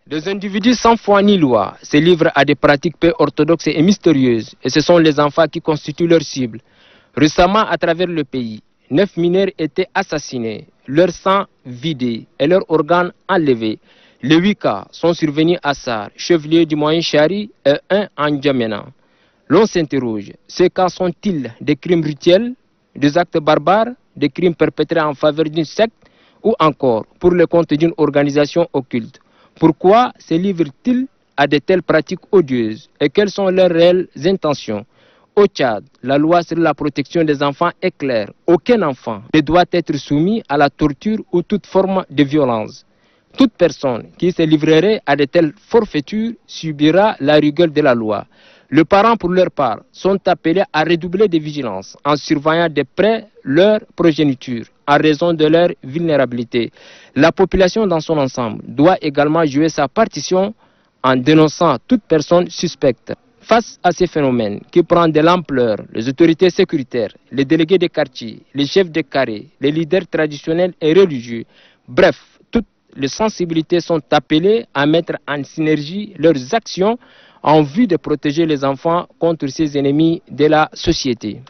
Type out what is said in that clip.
Des individus sans foi ni loi se livrent à des pratiques peu orthodoxes et mystérieuses, et ce sont les enfants qui constituent leur cible. Récemment, à travers le pays, 9 mineurs étaient assassinés, leur sang vidé et leurs organes enlevés. Les 8 cas sont survenus à Sar, chef-lieu du Moyen Chari, et un à N'Djamena. L'on s'interroge, ces cas sont-ils des crimes rituels, des actes barbares, des crimes perpétrés en faveur d'une secte ou encore pour le compte d'une organisation occulte? Pourquoi se livrent-ils à de telles pratiques odieuses et quelles sont leurs réelles intentions? Au Tchad, la loi sur la protection des enfants est claire. Aucun enfant ne doit être soumis à la torture ou toute forme de violence. Toute personne qui se livrerait à de telles forfaitures subira la rigueur de la loi. Les parents, pour leur part, sont appelés à redoubler de vigilance en surveillant de près leur progéniture en raison de leur vulnérabilité. La population dans son ensemble doit également jouer sa partition en dénonçant toute personne suspecte. Face à ces phénomènes qui prennent de l'ampleur, les autorités sécuritaires, les délégués de quartier, les chefs de carré, les leaders traditionnels et religieux, bref, toutes les sensibilités sont appelées à mettre en synergie leurs actions en vue de protéger les enfants contre ces ennemis de la société.